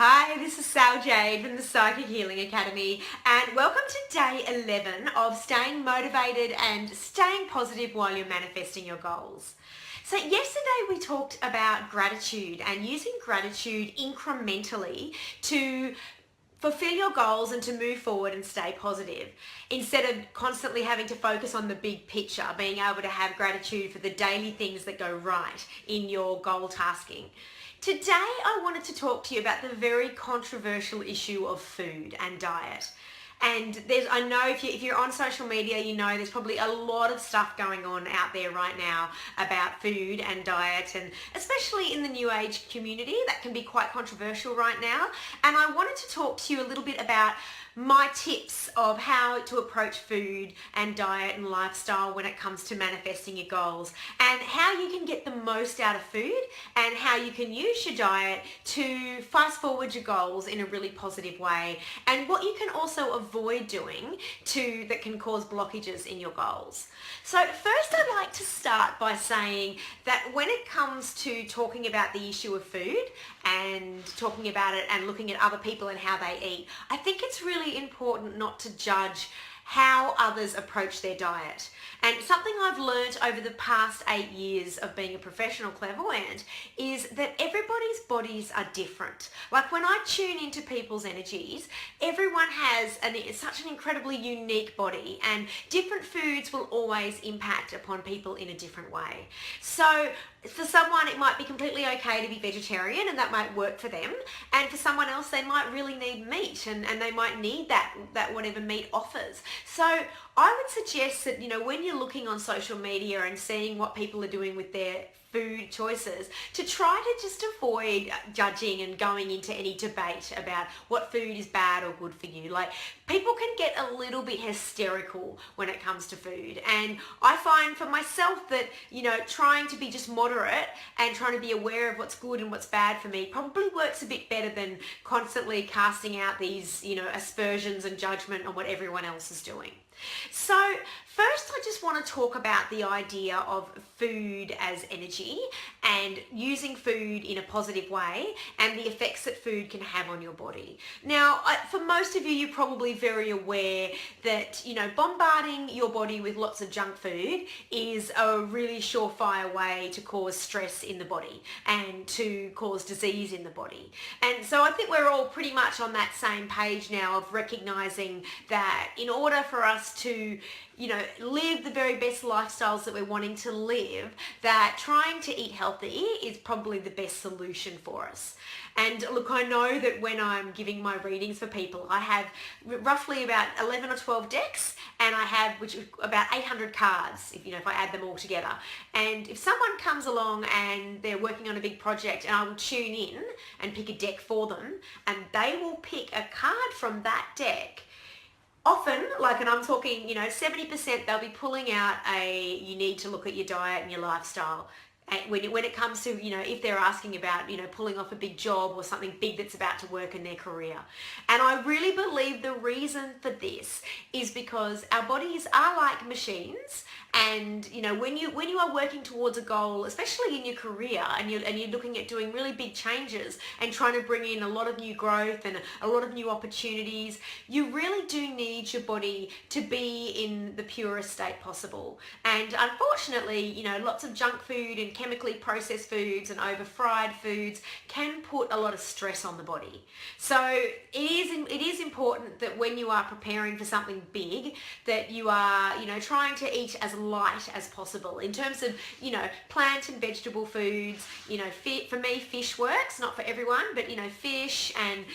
Hi, this is Sal Jade from the Psychic Healing Academy, and welcome to day 11 of staying motivated and staying positive while you're manifesting your goals. So yesterday we talked about gratitude and using gratitude incrementally to fulfill your goals and to move forward and stay positive instead of constantly having to focus on the big picture, being able to have gratitude for the daily things that go right in your goal tasking. Today I wanted to talk to you about the very controversial issue of food and diet. And I know if you're on social media, you know there's probably a lot of stuff going on out there right now about food and diet, and especially in the new age community that can be quite controversial right now. And I wanted to talk to you a little bit about my tips of how to approach food and diet and lifestyle when it comes to manifesting your goals, and how you can get the most out of food and how you can use your diet to fast forward your goals in a really positive way, and what you can also avoid doing that can cause blockages in your goals. So first I'd like to start by saying that when it comes to talking about the issue of food and talking about it and looking at other people and how they eat, I think it's really important not to judge how others approach their diet. And something I've learned over the past 8 years of being a professional clairvoyant is that everybody's bodies are different. Like when I tune into people's energies, everyone has such an incredibly unique body, and different foods will always impact upon people in a different way. So for someone it might be completely okay to be vegetarian and that might work for them, and for someone else they might really need meat and they might need that whatever meat offers. So I would suggest that, when you're looking on social media and seeing what people are doing with their food choices, to try to just avoid judging and going into any debate about what food is bad or good for you. Like, people can get a little bit hysterical when it comes to food, and I find for myself that trying to be just moderate and trying to be aware of what's good and what's bad for me probably works a bit better than constantly casting out these aspersions and judgment on what everyone else is doing. So first I just want to talk about the idea of food as energy and using food in a positive way and the effects that food can have on your body. Now, for most of you, you're probably very aware that, bombarding your body with lots of junk food is a really surefire way to cause stress in the body and to cause disease in the body. And so I think we're all pretty much on that same page now of recognizing that in order for us to live the very best lifestyles that we're wanting to live, that trying to eat healthy is probably the best solution for us. And look, I know that when I'm giving my readings for people, I have roughly about 11 or 12 decks, and I have about 800 cards, if I add them all together. And if someone comes along and they're working on a big project, and I will tune in and pick a deck for them, and they will pick a card from that deck. Often, and I'm talking, 70%, they'll be pulling out you need to look at your diet and your lifestyle. And when it comes to, if they're asking about, pulling off a big job or something big that's about to work in their career. And I really believe the reason for this is because our bodies are like machines. And, when you are working towards a goal, especially in your career, and you're looking at doing really big changes and trying to bring in a lot of new growth and a lot of new opportunities, you really do need your body to be in the purest state possible. And unfortunately, lots of junk food and chemically processed foods and over fried foods can put a lot of stress on the body. So it is important that when you are preparing for something big, that you are, trying to eat as light as possible in terms of, plant and vegetable foods. For me, fish works, not for everyone, but, fish and,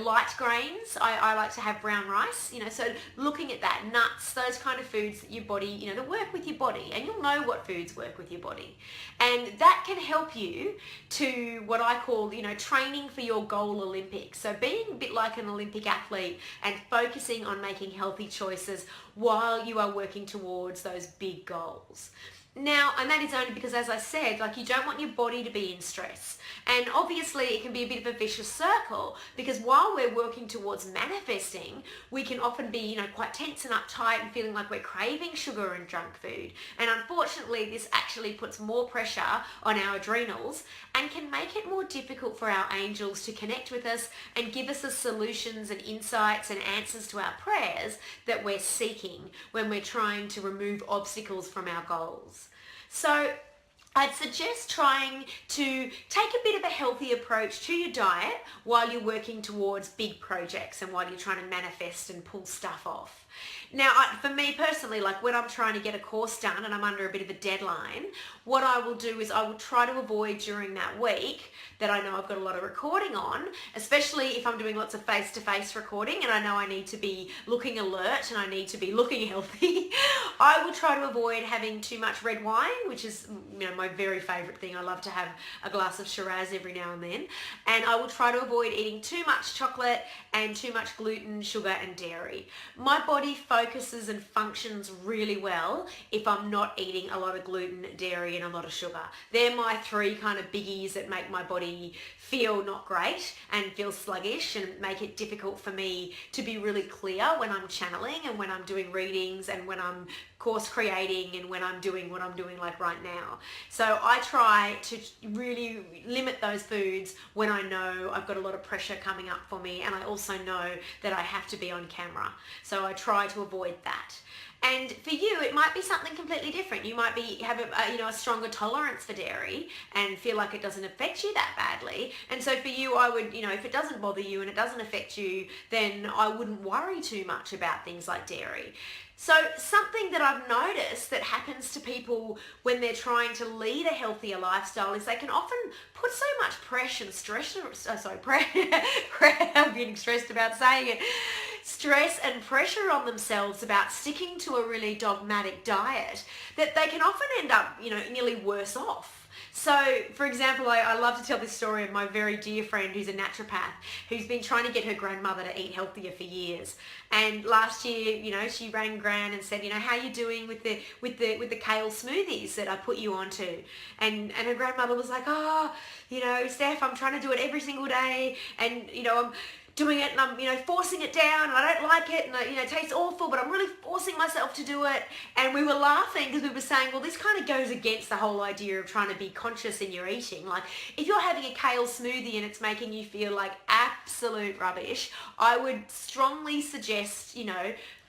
light grains. I like to have brown rice, so looking at that, nuts, those kind of foods that your body, that work with your body, and you'll know what foods work with your body. And that can help you to what I call, training for your goal Olympics. So being a bit like an Olympic athlete and focusing on making healthy choices while you are working towards those big goals. Now, and that is only because, as I said, like, you don't want your body to be in stress. And obviously it can be a bit of a vicious circle, because while we're working towards manifesting, we can often be, quite tense and uptight and feeling like we're craving sugar and junk food. And unfortunately, this actually puts more pressure on our adrenals and can make it more difficult for our angels to connect with us and give us the solutions and insights and answers to our prayers that we're seeking when we're trying to remove obstacles from our goals. So I'd suggest trying to take a bit of a healthy approach to your diet while you're working towards big projects and while you're trying to manifest and pull stuff off. Now, for me personally, like when I'm trying to get a course done and I'm under a bit of a deadline, what I will do is I will try to avoid during that week that I know I've got a lot of recording on, especially if I'm doing lots of face-to-face recording and I know I need to be looking alert and I need to be looking healthy. I will try to avoid having too much red wine, which is my very favourite thing. I love to have a glass of Shiraz every now and then. And I will try to avoid eating too much chocolate and too much gluten, sugar and dairy. My body focuses and functions really well if I'm not eating a lot of gluten, dairy and a lot of sugar. They're my three kind of biggies that make my body feel not great and feel sluggish and make it difficult for me to be really clear when I'm channeling and when I'm doing readings and when I'm course creating and when I'm doing what I'm doing like right now. So I try to really limit those foods when I know I've got a lot of pressure coming up for me, and I also know that I have to be on camera. So I try to avoid that. And for you, it might be something completely different. You might have a stronger tolerance for dairy and feel like it doesn't affect you that badly. And so for you, I would, if it doesn't bother you and it doesn't affect you, then I wouldn't worry too much about things like dairy. So something that I've noticed that happens to people when they're trying to lead a healthier lifestyle is they can often put so much pressure and stress, I'm getting stressed about saying it, stress and pressure on themselves about sticking to a really dogmatic diet that they can often end up, nearly worse off. So, for example, I love to tell this story of my very dear friend who's a naturopath who's been trying to get her grandmother to eat healthier for years. And last year, she rang Gran and said, how are you doing with the kale smoothies that I put you onto? And her grandmother was like, Steph, I'm trying to do it every single day, and I'm doing it and I'm, forcing it down and I don't like it and, it tastes awful, but I'm really forcing myself to do it. And we were laughing because we were saying, well, this kind of goes against the whole idea of trying to be conscious in your eating. Like, if you're having a kale smoothie and it's making you feel like absolute rubbish, I would strongly suggest,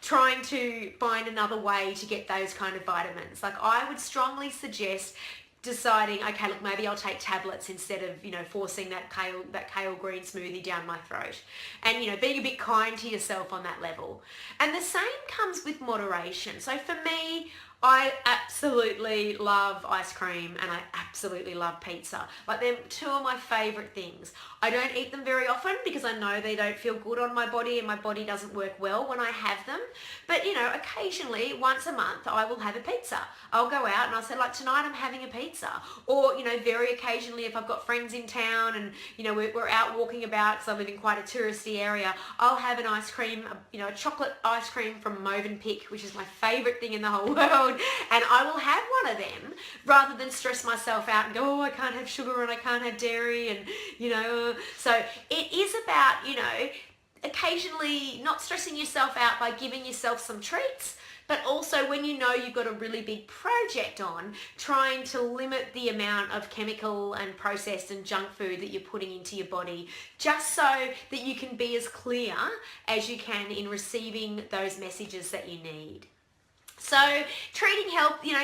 trying to find another way to get those kind of vitamins. Like, I would strongly suggest deciding, okay, look, maybe I'll take tablets instead of, forcing that kale green smoothie down my throat. And, being a bit kind to yourself on that level. And the same comes with moderation. So for me, I absolutely love ice cream and I absolutely love pizza. Like, they're two of my favorite things. I don't eat them very often because I know they don't feel good on my body and my body doesn't work well when I have them. But, occasionally, once a month, I will have a pizza. I'll go out and I'll say, like, tonight I'm having a pizza. Or, very occasionally if I've got friends in town and, we're out walking about because I live in quite a touristy area, I'll have an ice cream, a chocolate ice cream from Movenpick, which is my favorite thing in the whole world. And I will have one of them rather than stress myself out and go, I can't have sugar and I can't have dairy and, so it is about, occasionally not stressing yourself out by giving yourself some treats, but also when you've got a really big project on, trying to limit the amount of chemical and processed and junk food that you're putting into your body, just so that you can be as clear as you can in receiving those messages that you need. So treating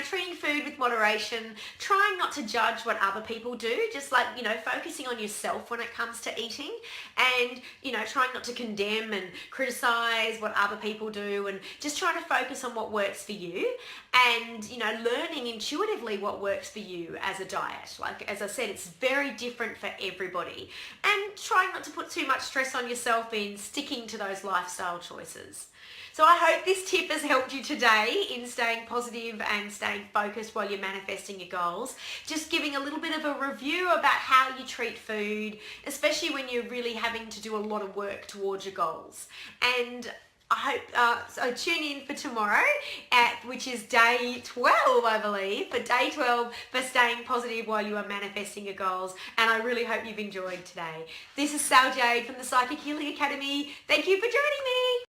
treating food with moderation, trying not to judge what other people do, just like, focusing on yourself when it comes to eating and, trying not to condemn and criticize what other people do and just trying to focus on what works for you and, learning intuitively what works for you as a diet. Like, as I said, it's very different for everybody, and trying not to put too much stress on yourself in sticking to those lifestyle choices. So I hope this tip has helped you today in staying positive and staying focused while you're manifesting your goals. Just giving a little bit of a review about how you treat food, especially when you're really having to do a lot of work towards your goals. And I hope, so tune in for tomorrow, which is day 12, I believe, for day 12 for staying positive while you are manifesting your goals. And I really hope you've enjoyed today. This is Sal Jade from the Psychic Healing Academy. Thank you for joining me.